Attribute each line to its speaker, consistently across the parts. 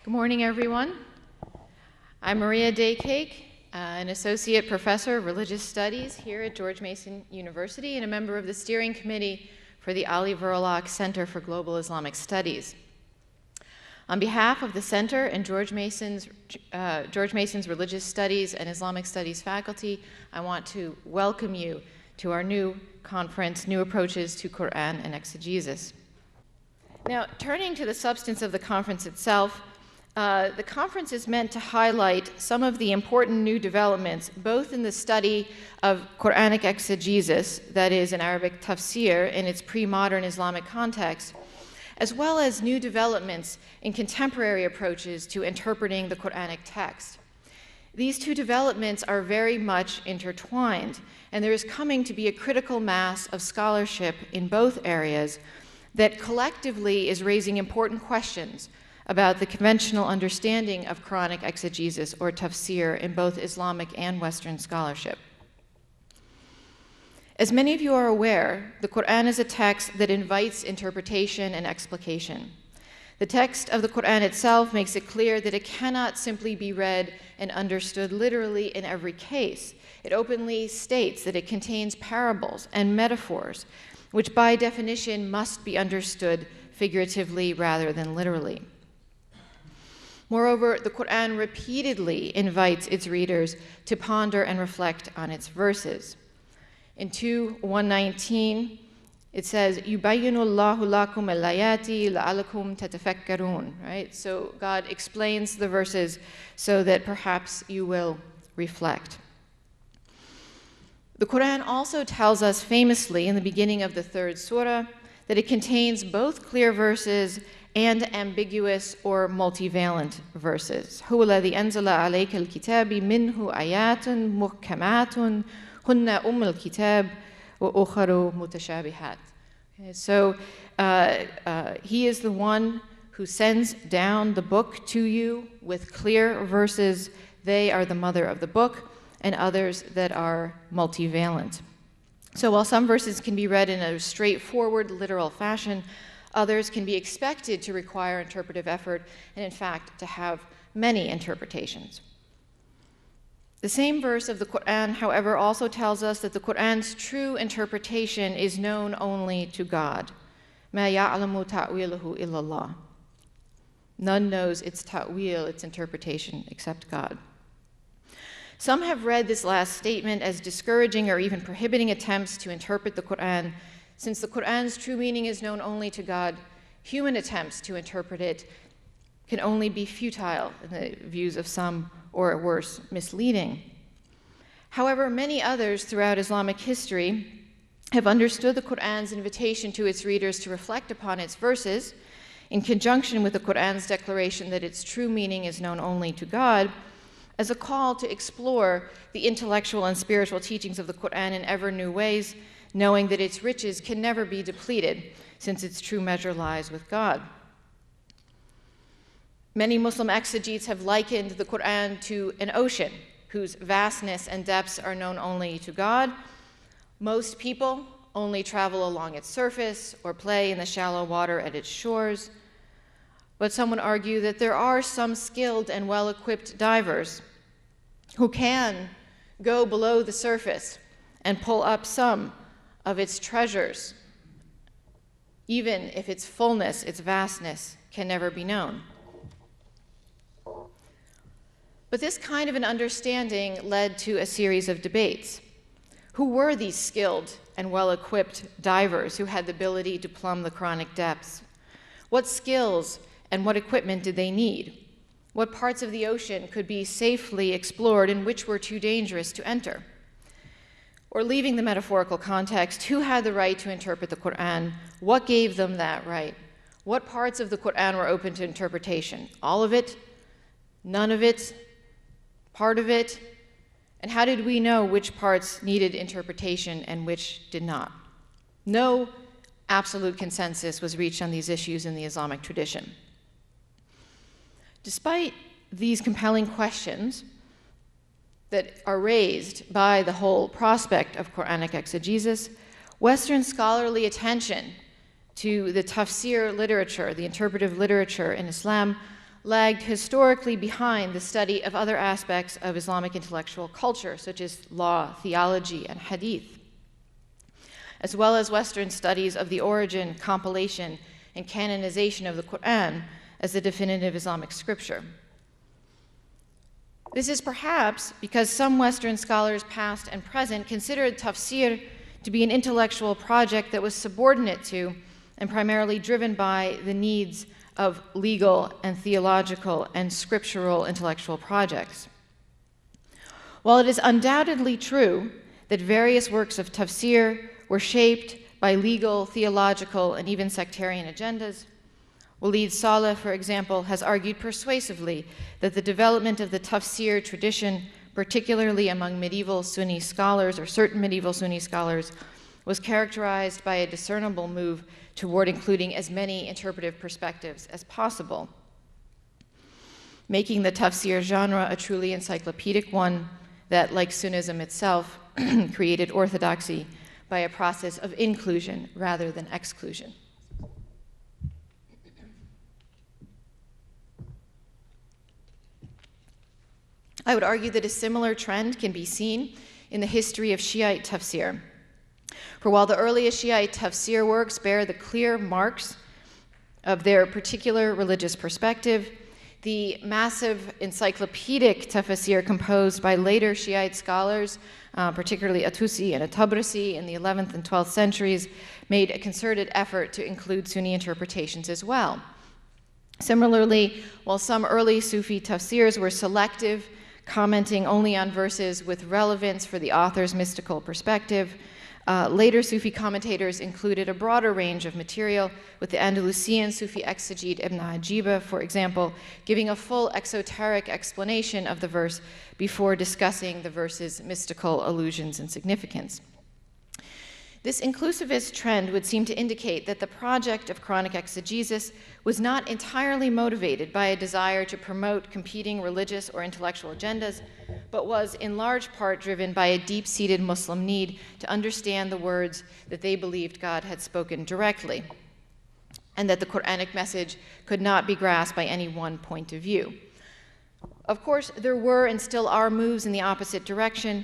Speaker 1: Good morning, everyone. I'm Maria Dakake, an associate professor of religious studies here at George Mason University and a member of the steering committee for the Ali Verloc Center for Global Islamic Studies. On behalf of the Center and George Mason's Religious Studies and Islamic Studies faculty, I want to welcome you to our new conference, New Approaches to Qur'an and Exegesis. Now, turning to the substance of the conference itself, the conference is meant to highlight some of the important new developments, both in the study of Quranic exegesis, that is, in Arabic tafsir, in its pre-modern Islamic context, as well as new developments in contemporary approaches to interpreting the Quranic text. These two developments are very much intertwined, and there is coming to be a critical mass of scholarship in both areas that collectively is raising important questions about the conventional understanding of Quranic exegesis or tafsir in both Islamic and Western scholarship. As many of you are aware, the Qur'an is a text that invites interpretation and explication. The text of the Qur'an itself makes it clear that it cannot simply be read and understood literally in every case. It openly states that it contains parables and metaphors, which by definition must be understood figuratively rather than literally. Moreover, the Qur'an repeatedly invites its readers to ponder and reflect on its verses. In 2:119, it says, يُبَيِّنُ اللَّهُ لَكُمُ الْآيَاتِ لَعَلَّكُمْ تَتَفَكَّرُونَ, right? So God explains the verses so that perhaps you will reflect. The Qur'an also tells us famously in the beginning of the third surah that it contains both clear verses and ambiguous or multivalent verses. هُوَ الَّذِي أَنزَلَ عَلَيْكَ الْكِتَابِ مِنْهُ آيَاتٌ مُحْكَمَاتٌ هُنَّ أُمُّ الْكِتَابِ وَأُخَرُ مُتَشَابِهَاتٌ. So he is the one who sends down the book to you with clear verses. They are the mother of the book, and others that are multivalent. So while some verses can be read in a straightforward, literal fashion, others can be expected to require interpretive effort and, in fact, to have many interpretations. The same verse of the Qur'an, however, also tells us that the Qur'an's true interpretation is known only to God. مَا يَعْلَمُ تَأْوِيلَهُ إِلَّا اللَّهُ. None knows its ta'wil, its interpretation, except God. Some have read this last statement as discouraging or even prohibiting attempts to interpret the Qur'an. Since the Qur'an's true meaning is known only to God, human attempts to interpret it can only be futile in the views of some, or worse, misleading. However, many others throughout Islamic history have understood the Qur'an's invitation to its readers to reflect upon its verses, in conjunction with the Qur'an's declaration that its true meaning is known only to God, as a call to explore the intellectual and spiritual teachings of the Qur'an in ever new ways, knowing that its riches can never be depleted, since its true measure lies with God. Many Muslim exegetes have likened the Qur'an to an ocean whose vastness and depths are known only to God. Most people only travel along its surface or play in the shallow water at its shores. But some would argue that there are some skilled and well-equipped divers who can go below the surface and pull up some of its treasures, even if its fullness, its vastness, can never be known. But this kind of an understanding led to a series of debates. Who were these skilled and well-equipped divers who had the ability to plumb the Quranic depths? What skills and what equipment did they need? What parts of the ocean could be safely explored and which were too dangerous to enter? Or leaving the metaphorical context, who had the right to interpret the Qur'an? What gave them that right? What parts of the Qur'an were open to interpretation? All of it? None of it? Part of it? And how did we know which parts needed interpretation and which did not? No absolute consensus was reached on these issues in the Islamic tradition. Despite these compelling questions that are raised by the whole prospect of Quranic exegesis, Western scholarly attention to the tafsir literature, the interpretive literature in Islam, lagged historically behind the study of other aspects of Islamic intellectual culture, such as law, theology, and hadith, as well as Western studies of the origin, compilation, and canonization of the Qur'an as the definitive Islamic scripture. This is perhaps because some Western scholars, past and present, considered tafsir to be an intellectual project that was subordinate to and primarily driven by the needs of legal and theological and scriptural intellectual projects. While it is undoubtedly true that various works of tafsir were shaped by legal, theological, and even sectarian agendas, Walid Saleh, for example, has argued persuasively that the development of the tafsir tradition, particularly among medieval Sunni scholars or certain medieval Sunni scholars, was characterized by a discernible move toward including as many interpretive perspectives as possible, making the tafsir genre a truly encyclopedic one that, like Sunnism itself, created orthodoxy by a process of inclusion rather than exclusion. I would argue that a similar trend can be seen in the history of Shi'ite tafsir. For while the earliest Shi'ite tafsir works bear the clear marks of their particular religious perspective, the massive encyclopedic tafsir composed by later Shiite scholars, particularly Atusi and Tabrasi in the 11th and 12th centuries, made a concerted effort to include Sunni interpretations as well. Similarly, while some early Sufi tafsirs were selective, commenting only on verses with relevance for the author's mystical perspective, later Sufi commentators included a broader range of material, with the Andalusian Sufi exegete Ibn Ajiba, for example, giving a full exoteric explanation of the verse before discussing the verse's mystical allusions and significance. This inclusivist trend would seem to indicate that the project of Quranic exegesis was not entirely motivated by a desire to promote competing religious or intellectual agendas, but was in large part driven by a deep-seated Muslim need to understand the words that they believed God had spoken directly, and that the Quranic message could not be grasped by any one point of view. Of course, there were and still are moves in the opposite direction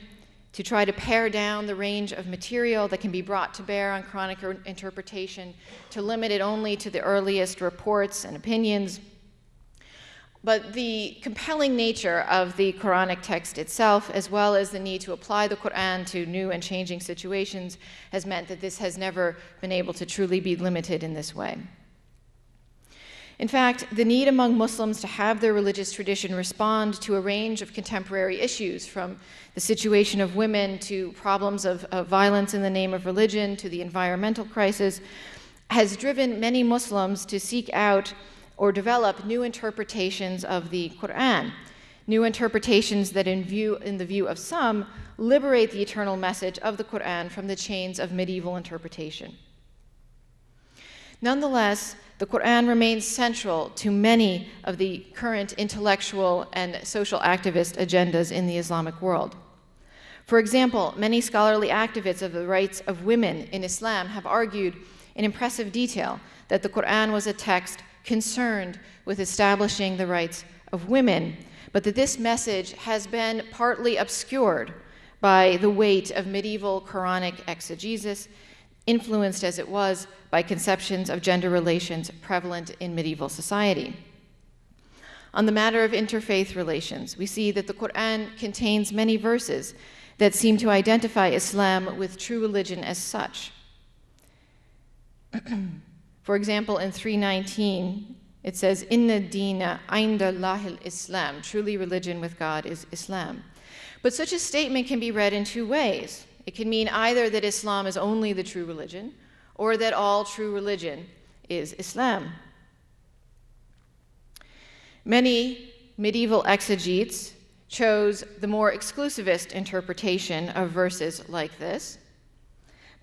Speaker 1: to try to pare down the range of material that can be brought to bear on Quranic interpretation, to limit it only to the earliest reports and opinions. But the compelling nature of the Quranic text itself, as well as the need to apply the Quran to new and changing situations, has meant that this has never been able to truly be limited in this way. In fact, the need among Muslims to have their religious tradition respond to a range of contemporary issues, from the situation of women to problems of violence in the name of religion to the environmental crisis, has driven many Muslims to seek out or develop new interpretations of the Quran, new interpretations that in the view of some, liberate the eternal message of the Quran from the chains of medieval interpretation. Nonetheless, the Quran remains central to many of the current intellectual and social activist agendas in the Islamic world. For example, many scholarly activists of the rights of women in Islam have argued in impressive detail that the Quran was a text concerned with establishing the rights of women, but that this message has been partly obscured by the weight of medieval Quranic exegesis, influenced as it was by conceptions of gender relations prevalent in medieval society. On the matter of interfaith relations, we see that the Quran contains many verses that seem to identify Islam with true religion as such. For example, in 3:19, it says, "Inna deena inda Allahi al-Islam," truly religion with God is Islam. But such a statement can be read in two ways. It can mean either that Islam is only the true religion, or that all true religion is Islam. Many medieval exegetes chose the more exclusivist interpretation of verses like this,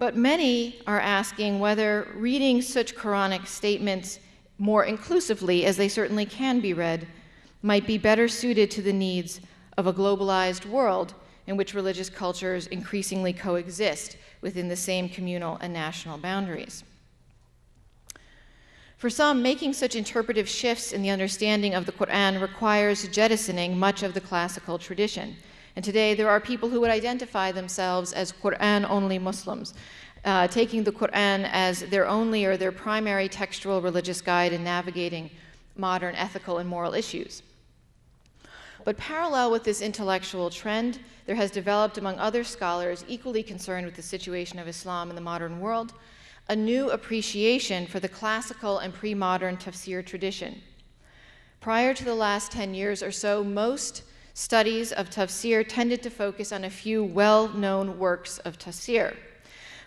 Speaker 1: but many are asking whether reading such Quranic statements more inclusively, as they certainly can be read, might be better suited to the needs of a globalized world in which religious cultures increasingly coexist within the same communal and national boundaries. For some, making such interpretive shifts in the understanding of the Qur'an requires jettisoning much of the classical tradition. And today there are people who would identify themselves as Qur'an-only Muslims, taking the Qur'an as their only or their primary textual religious guide in navigating modern ethical and moral issues. But parallel with this intellectual trend, there has developed among other scholars equally concerned with the situation of Islam in the modern world, a new appreciation for the classical and pre-modern tafsir tradition. Prior to the last 10 years or so, most studies of tafsir tended to focus on a few well-known works of tafsir.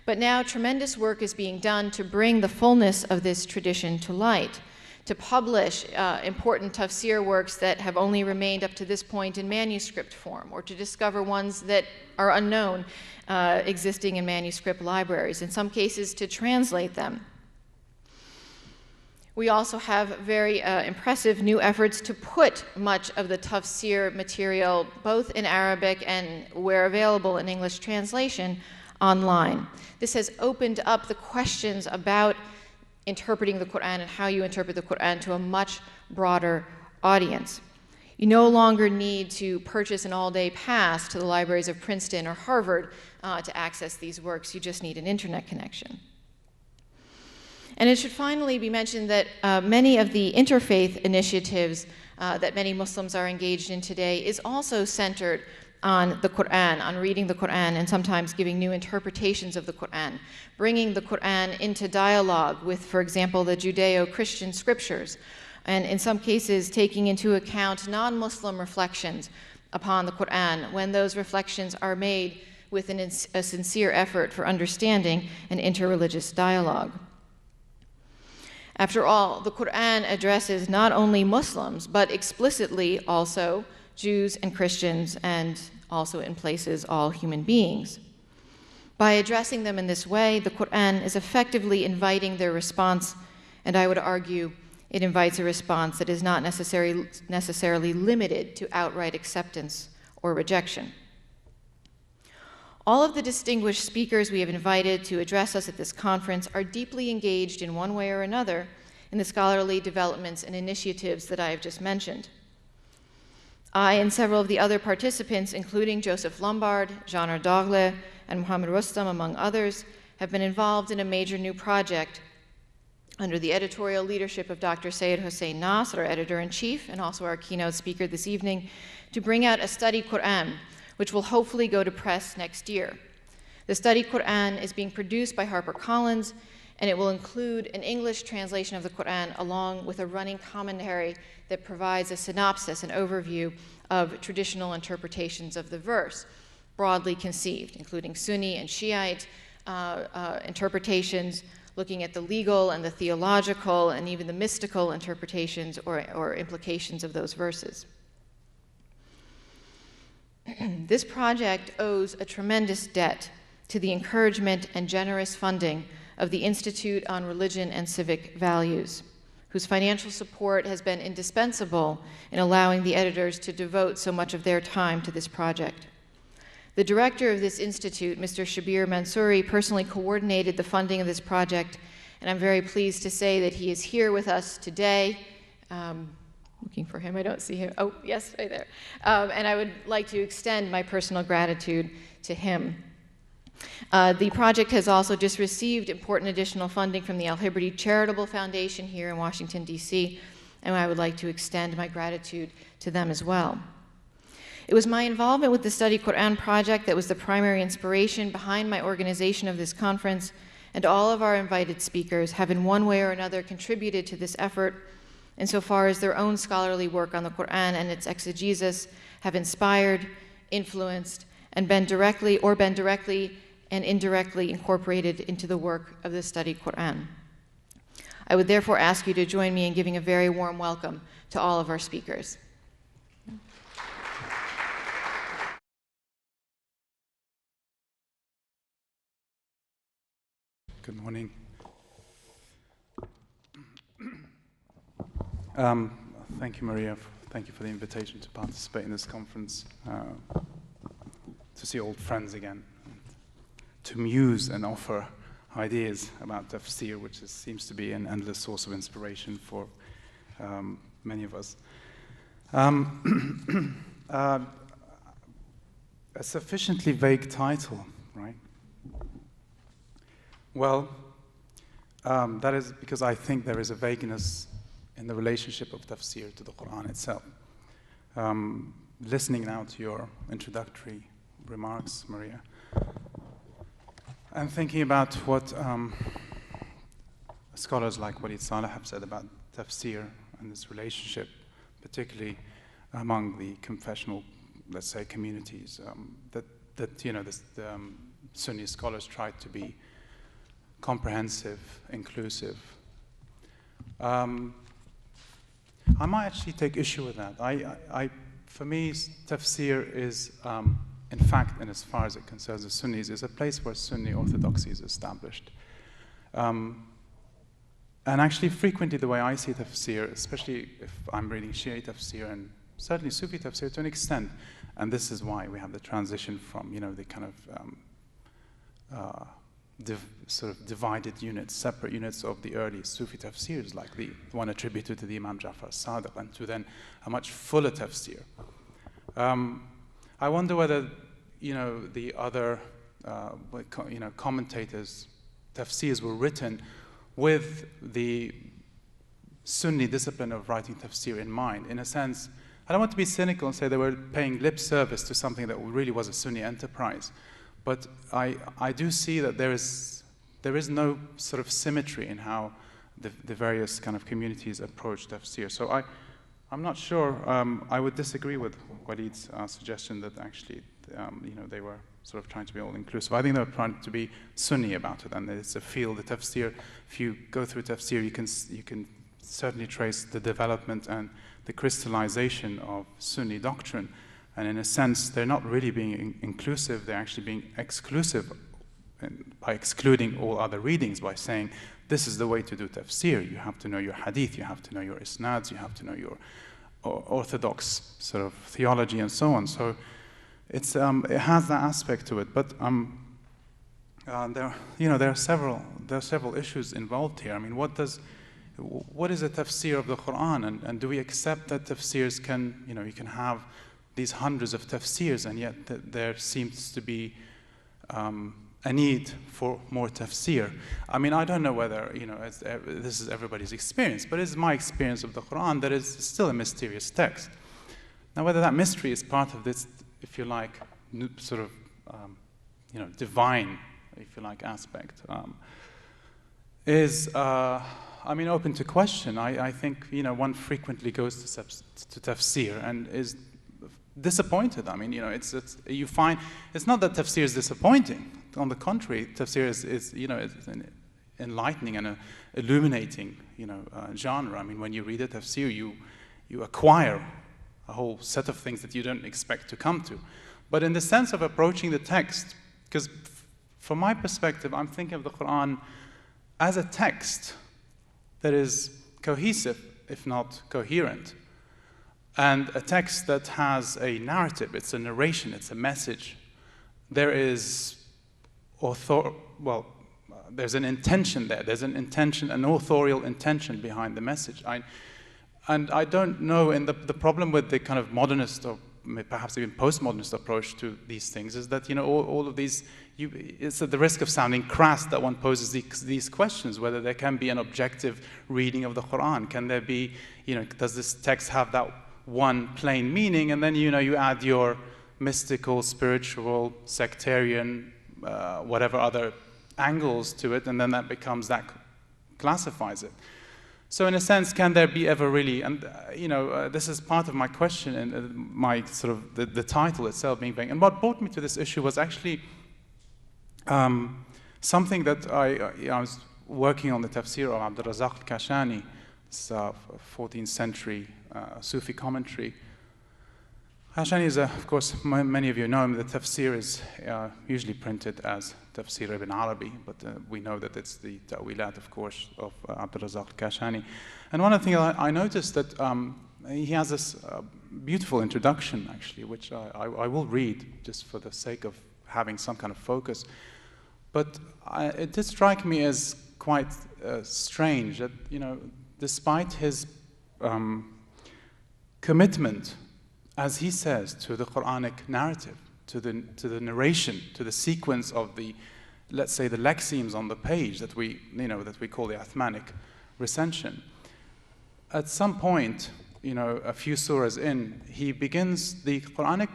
Speaker 1: But now tremendous work is being done to bring the fullness of this tradition to light, to publish important tafsir works that have only remained up to this point in manuscript form, or to discover ones that are unknown existing in manuscript libraries, in some cases to translate them. We also have very impressive new efforts to put much of the tafsir material, both in Arabic and where available in English translation, online. This has opened up the questions about interpreting the Qur'an and how you interpret the Qur'an to a much broader audience. You no longer need to purchase an all-day pass to the libraries of Princeton or Harvard to access these works. You just need an internet connection. And it should finally be mentioned that many of the interfaith initiatives that many Muslims are engaged in today is also centered on the Qur'an, on reading the Qur'an, and sometimes giving new interpretations of the Qur'an, bringing the Qur'an into dialogue with, for example, the Judeo-Christian scriptures, and in some cases taking into account non-Muslim reflections upon the Qur'an when those reflections are made with a sincere effort for understanding and interreligious dialogue. After all, the Qur'an addresses not only Muslims, but explicitly also Jews and Christians, and also in places all human beings. By addressing them in this way, the Qur'an is effectively inviting their response, and I would argue it invites a response that is not necessarily limited to outright acceptance or rejection. All of the distinguished speakers we have invited to address us at this conference are deeply engaged in one way or another in the scholarly developments and initiatives that I have just mentioned. I and several of the other participants, including Joseph Lombard, Jean Ardagle, and Mohammed Rustam, among others, have been involved in a major new project under the editorial leadership of Dr. Syed Hossein Nasr, our editor-in-chief, and also our keynote speaker this evening, to bring out a study Qur'an, which will hopefully go to press next year. The study Qur'an is being produced by HarperCollins, and it will include an English translation of the Qur'an along with a running commentary that provides a synopsis, an overview of traditional interpretations of the verse, broadly conceived, including Sunni and Shi'ite interpretations, looking at the legal and the theological and even the mystical interpretations or implications of those verses. This project owes a tremendous debt to the encouragement and generous funding of the Institute on Religion and Civic Values, whose financial support has been indispensable in allowing the editors to devote so much of their time to this project. The director of this institute, Mr. Shabir Mansouri, personally coordinated the funding of this project, and I'm very pleased to say that he is here with us today. Looking for him, I don't see him. Oh, yes, right there. And I would like to extend my personal gratitude to him. The project has also just received important additional funding from the Al-Hibrity Charitable Foundation here in Washington, D.C., and I would like to extend my gratitude to them as well. It was my involvement with the Study Qur'an project that was the primary inspiration behind my organization of this conference, and all of our invited speakers have in one way or another contributed to this effort insofar as their own scholarly work on the Qur'an and its exegesis have inspired, influenced, and been directly and indirectly incorporated into the work of the Study Qur'an. I would therefore ask you to join me in giving a very warm welcome to all of our speakers.
Speaker 2: Good morning. Thank you, Maria. Thank you for the invitation to participate in this conference, to see old friends again, to muse and offer ideas about tafsir, which seems to be an endless source of inspiration for many of us. A sufficiently vague title, right? Well, that is because I think there is a vagueness in the relationship of tafsir to the Quran itself. Listening now to your introductory remarks, Maria, and thinking about what scholars like Walid Saleh have said about tafsir and this relationship, particularly among the confessional, let's say, communities, that Sunni scholars tried to be comprehensive, inclusive. I might actually take issue with that. For me, tafsir is, in fact, and as far as it concerns the Sunnis, is a place where Sunni orthodoxy is established. And actually, frequently, the way I see tafsir, especially if I'm reading Shi'ite tafsir and certainly Sufi tafsir to an extent, and this is why we have the transition from, the kind of sort of divided units, separate units of the early Sufi tafsirs, like the one attributed to the Imam Ja'far Sadiq, and to then a much fuller tafsir. I wonder whether, the other, commentators' tafsirs were written with the Sunni discipline of writing tafsir in mind. In a sense, I don't want to be cynical and say they were paying lip service to something that really was a Sunni enterprise, but I do see that there is no sort of symmetry in how the various kind of communities approach tafsir. So I'm not sure. I would disagree with Walid's suggestion that actually, they were sort of trying to be all-inclusive. I think they were trying to be Sunni about it, and it's a field, the tafsir. If you go through tafsir, you can certainly trace the development and the crystallization of Sunni doctrine. And in a sense, they're not really being inclusive, they're actually being exclusive by excluding all other readings, by saying, this is the way to do tafsir. You have to know your hadith, you have to know your isnads, you have to know your orthodox sort of theology and so on. So it has that aspect to it. But there are several issues involved here. I mean, what is a tafsir of the Quran, and do we accept that tafsirs can, you can have these hundreds of tafsirs, and yet there seems to be a need for more tafsir? I mean, I don't know whether, this is everybody's experience, but it's my experience of the Quran that it's still a mysterious text. Now, whether that mystery is part of this, if you like, sort of, divine, if you like, aspect, is, open to question. I think, one frequently goes to tafsir and is disappointed. I mean, you find, it's not that tafsir is disappointing. On the contrary, tafsir is an enlightening and illuminating, genre. I mean, when you read a tafsir, you acquire a whole set of things that you don't expect to come to. But in the sense of approaching the text, because from my perspective, I'm thinking of the Quran as a text that is cohesive, if not coherent, and a text that has a narrative, it's a narration, it's a message. There is there's an intention there. There's an intention, an authorial intention behind the message. And I don't know, and the problem with the kind of modernist or perhaps even postmodernist approach to these things is that, all of these, it's at the risk of sounding crass that one poses these questions, whether there can be an objective reading of the Quran. Can there be, does this text have that one plain meaning, and then, you add your mystical, spiritual, sectarian, whatever other angles to it, and then that classifies it. So in a sense, can there be ever really, and this is part of my question and my sort of the title itself being vague. And what brought me to this issue was actually something that I was working on the tafsir of Abdul Razak al-Kashani, this 14th century Sufi commentary. Kashani is, of course, many of you know him. The tafsir is usually printed as Tafsir ibn Arabi, but we know that it's the ta'wilat, of course, of Abdul Razak al-Kashani. And one of the things I noticed that he has this beautiful introduction, actually, which I will read just for the sake of having some kind of focus, But it did strike me as quite strange that, despite his commitment, as he says, to the Quranic narrative, to the narration, to the sequence of the, let's say, the lexemes on the page that we call the Uthmanic recension, at some point, a few surahs in, he begins, the Quranic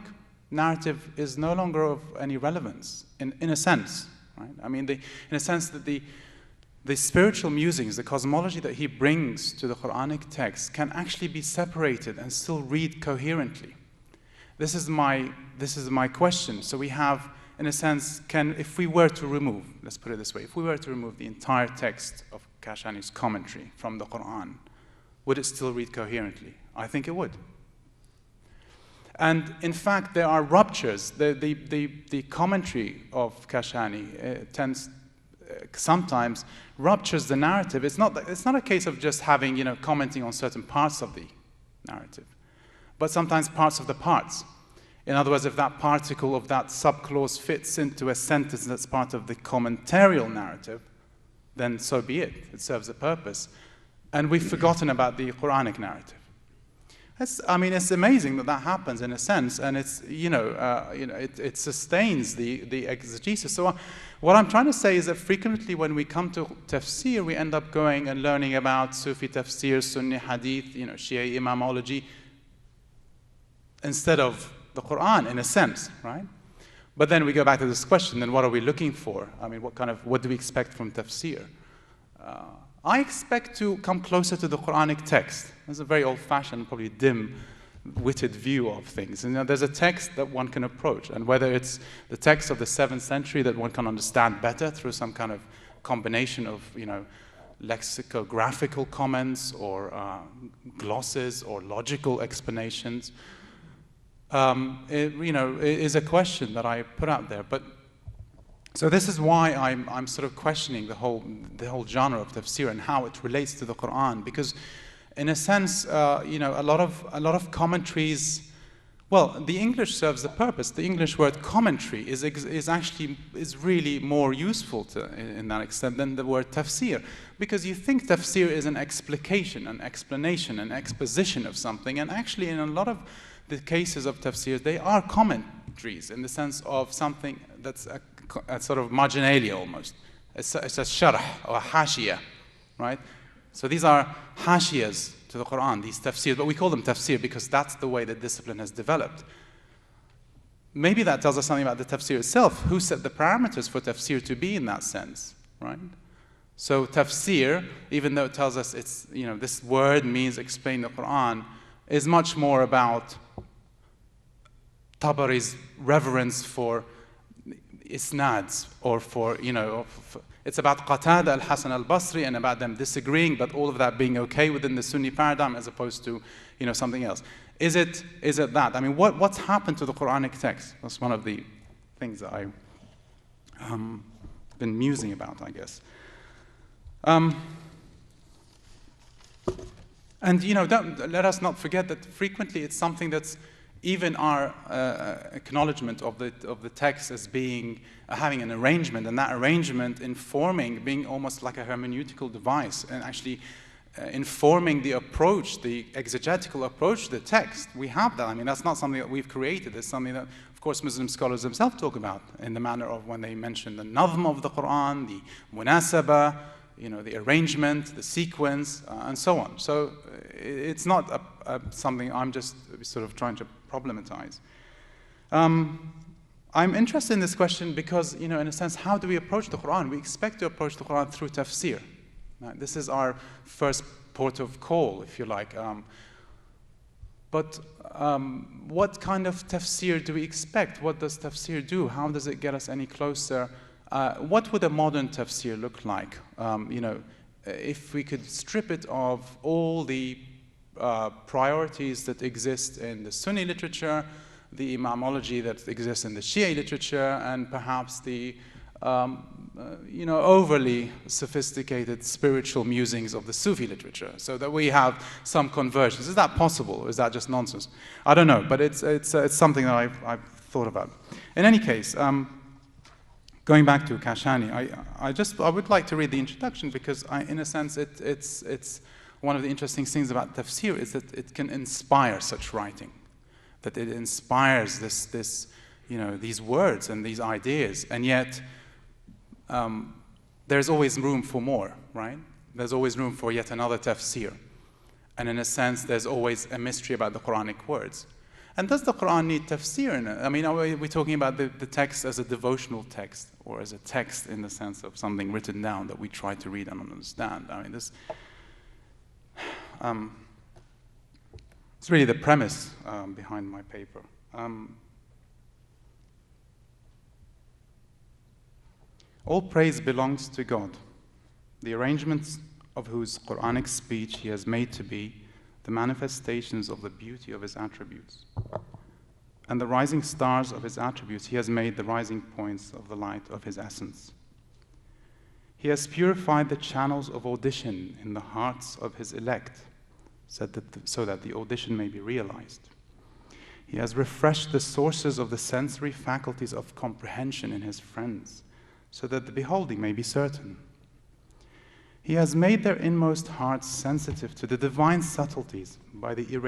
Speaker 2: narrative is no longer of any relevance, in a sense, right? I mean, in a sense that the spiritual musings, the cosmology that he brings to the Quranic text can actually be separated and still read coherently. This is my question. So we have, in a sense, if we were to remove, let's put it this way, if we were to remove the entire text of Kashani's commentary from the Quran, would it still read coherently? I think it would. And in fact, there are ruptures. The commentary of Kashani tends sometimes ruptures the narrative. It's not a case of just having, commenting on certain parts of the narrative, but sometimes parts of the parts. In other words, if that particle of that subclause fits into a sentence that's part of the commentarial narrative, then so be it. It serves a purpose. And we've forgotten about the Quranic narrative. It's amazing that happens in a sense, and it's, it sustains the exegesis. So what I'm trying to say is that frequently when we come to tafsir, we end up going and learning about Sufi tafsir, Sunni hadith, Shi'ite imamology, instead of the Quran, in a sense, right? But then we go back to this question, then what are we looking for? I mean, what do we expect from tafsir? I expect to come closer to the Quranic text. That's a very old-fashioned, probably dim-witted view of things. And there's a text that one can approach, and whether it's the text of the 7th century that one can understand better through some kind of combination of, lexicographical comments or glosses or logical explanations, is a question that I put out there. But so this is why I'm sort of questioning the whole genre of tafsir and how it relates to the Quran, because in a sense, a lot of commentaries. Well, the English serves the purpose. The English word commentary is really more useful in that extent than the word tafsir, because you think tafsir is an explication, an explanation, an exposition of something, and actually in a lot of the cases of tafsir, they are commentaries in the sense of something that's a sort of marginalia almost. It's a sharh or a hashiyah, right? So these are hashiyas to the Quran, these tafsir, but we call them tafsir because that's the way the discipline has developed. Maybe that tells us something about the tafsir itself. Who set the parameters for tafsir to be in that sense, right? So tafsir, even though it tells us it's, this word means explain the Quran, is much more about Tabari's reverence for isnads, or for, it's about Qatada al-Hasan al-Basri and about them disagreeing, but all of that being okay within the Sunni paradigm as opposed to, something else. Is it that? I mean, what's happened to the Quranic text? That's one of the things that I've been musing about, I guess. And don't let us not forget that frequently it's something that's even our acknowledgement of the text as being having an arrangement, and that arrangement informing, being almost like a hermeneutical device, and actually informing the approach, the exegetical approach to the text. We have that. I mean, that's not something that we've created. It's something that, of course, Muslim scholars themselves talk about in the manner of when they mention the nazm of the Quran, the munasaba, the arrangement, the sequence, and so on. So it's not something I'm just sort of trying to problematize. I'm interested in this question because, in a sense, how do we approach the Quran? We expect to approach the Quran through tafsir. This is our first port of call, if you like. But what kind of tafsir do we expect? What does tafsir do? How does it get us any closer? What would a modern tafsir look like? If we could strip it of all the priorities that exist in the Sunni literature, the imamology that exists in the Shia literature, and perhaps the overly sophisticated spiritual musings of the Sufi literature, so that we have some convergence. Is that possible, or is that just nonsense? I don't know, but it's something that I've thought about. In any case, going back to Kashani, I would like to read the introduction because, in a sense, it's one of the interesting things about tafsir is that it can inspire such writing, that it inspires these words and these ideas, and yet there's always room for more, right? There's always room for yet another tafsir, and in a sense, there's always a mystery about the Quranic words. And does the Quran need tafsir in it? I mean, are we talking about the text as a devotional text, or as a text in the sense of something written down that we try to read and understand? I mean, this it's really the premise behind my paper. All praise belongs to God, the arrangements of whose Quranic speech He has made to be the manifestations of the beauty of His attributes. And the rising stars of His attributes He has made the rising points of the light of His essence. He has purified the channels of audition in the hearts of His elect, so that the audition may be realized. He has refreshed the sources of the sensory faculties of comprehension in His friends, so that the beholding may be certain. He has made their inmost hearts sensitive to the divine subtleties by the irradiation